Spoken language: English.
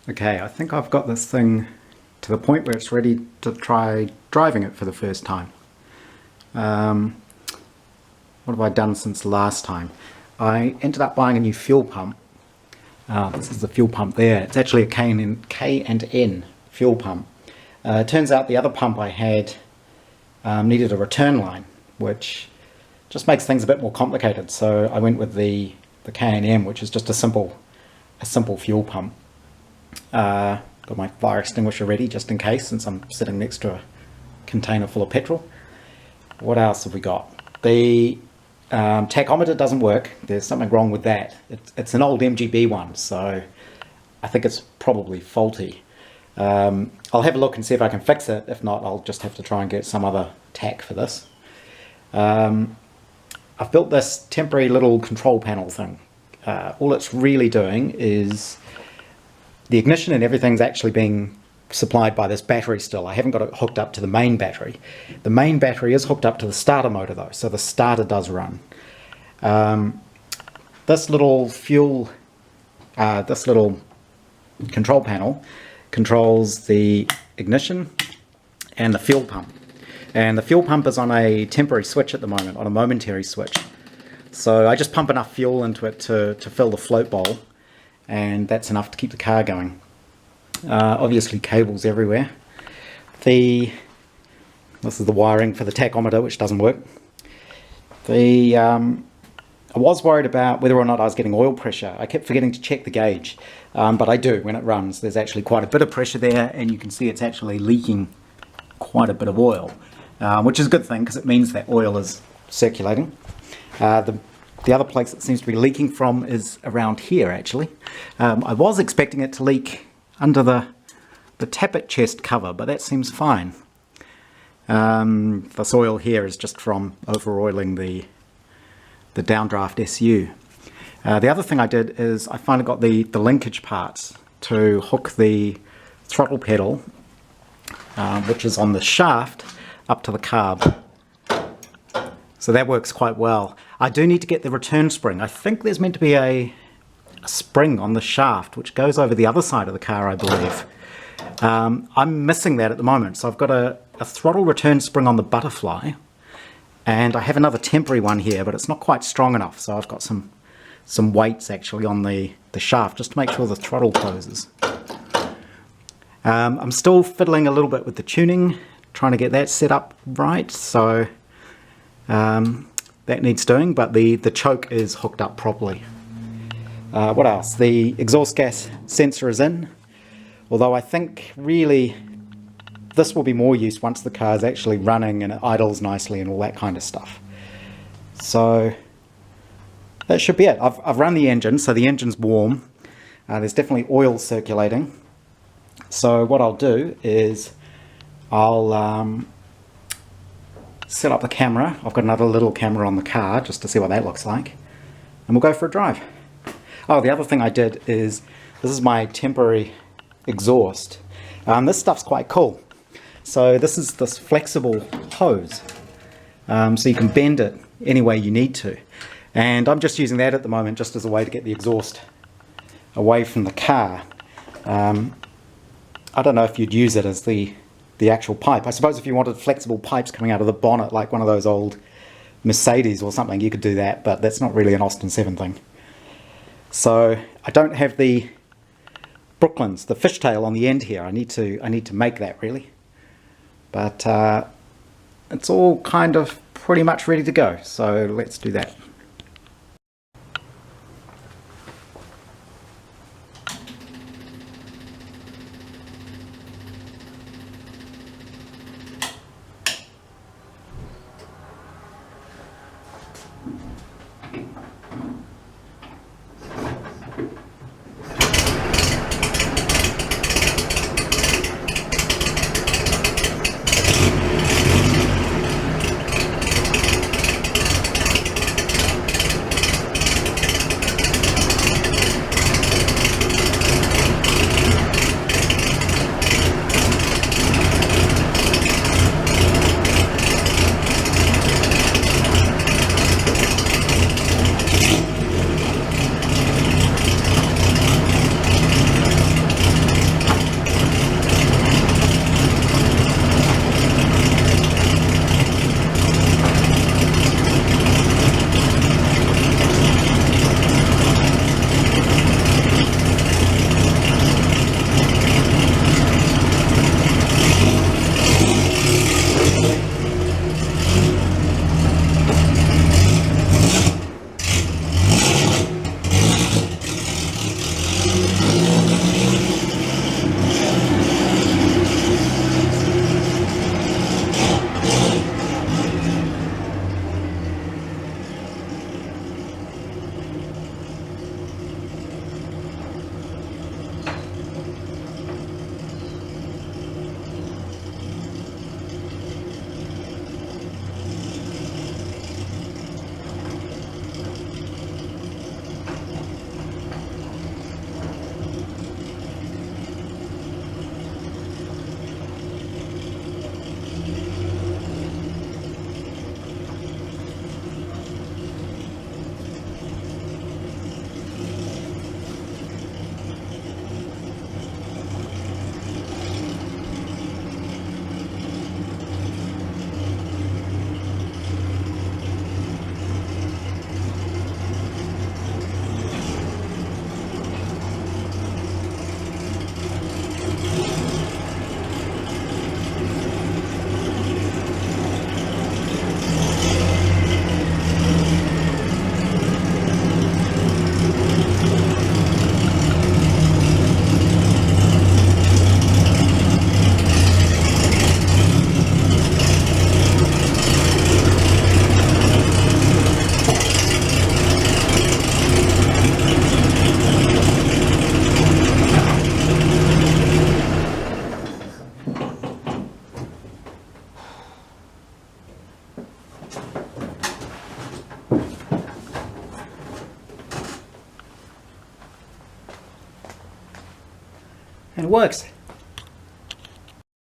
Okay, I think I've got this thing to the point where it's ready to try driving it for the first time. What have I done since last time? I ended up buying a new fuel pump. This is the fuel pump there. It's actually a K&N fuel pump. It turns out the other pump I had needed a return line, which just makes things a bit more complicated. So I went with the K&M, which is just a simple fuel pump. Got my fire extinguisher ready just in case, since I'm sitting next to a container full of petrol. What else have we got? The tachometer doesn't work. There's something wrong with that. It's an old MGB one, so I think it's probably faulty. I'll have a look and see if I can fix it. If not, I'll just have to try and get some other tach for this. I've built this temporary little control panel thing. All it's really doing is the ignition and everything's actually being supplied by this battery still. I haven't got it hooked up to the main battery. The main battery is hooked up to the starter motor though, so the starter does run. This little control panel controls the ignition and the fuel pump. And the fuel pump is on a temporary switch at the moment, on a momentary switch. So I just pump enough fuel into it to fill the float bowl, and that's enough to keep the car going. Obviously cables everywhere. This is the wiring for the tachometer, which doesn't work. I was worried about whether or not I was getting oil pressure. I kept forgetting to check the gauge, but I do when it runs. There's actually quite a bit of pressure there, and you can see it's actually leaking quite a bit of oil, which is a good thing because it means that oil is circulating. The other place it seems to be leaking from is around here actually. I was expecting it to leak under the tappet chest cover, but that seems fine. This oil here is just from over-oiling the downdraft SU. The other thing I did is I finally got the linkage parts to hook the throttle pedal, which is on the shaft, up to the carb. So that works quite well. I do need to get the return spring. I think there's meant to be a spring on the shaft which goes over the other side of the car, I believe. I'm missing that at the moment, so I've got a throttle return spring on the butterfly, and I have another temporary one here, but it's not quite strong enough, so I've got some weights actually on the shaft just to make sure the throttle closes. I'm still fiddling a little bit with the tuning, trying to get that set up right, so that needs doing, but the choke is hooked up properly. What else? The exhaust gas sensor is in, although I think really this will be more use once the car is actually running and it idles nicely and all that kind of stuff. So that should be it. I've run the engine, so the engine's warm. There's definitely oil circulating. So what I'll do is I'll set up the camera. I've got another little camera on the car just to see what that looks like, and we'll go for a drive. Oh, the other thing I did is, this is my temporary exhaust. This stuff's quite cool. So this is this flexible hose, so you can bend it any way you need to. And I'm just using that at the moment just as a way to get the exhaust away from the car. I don't know if you'd use it as the actual pipe. I suppose if you wanted flexible pipes coming out of the bonnet, like one of those old Mercedes or something, you could do that, but that's not really an Austin 7 thing. So I don't have the Brooklands, the fishtail on the end here. I need to make that really, but it's all kind of pretty much ready to go. So let's do that. and it works.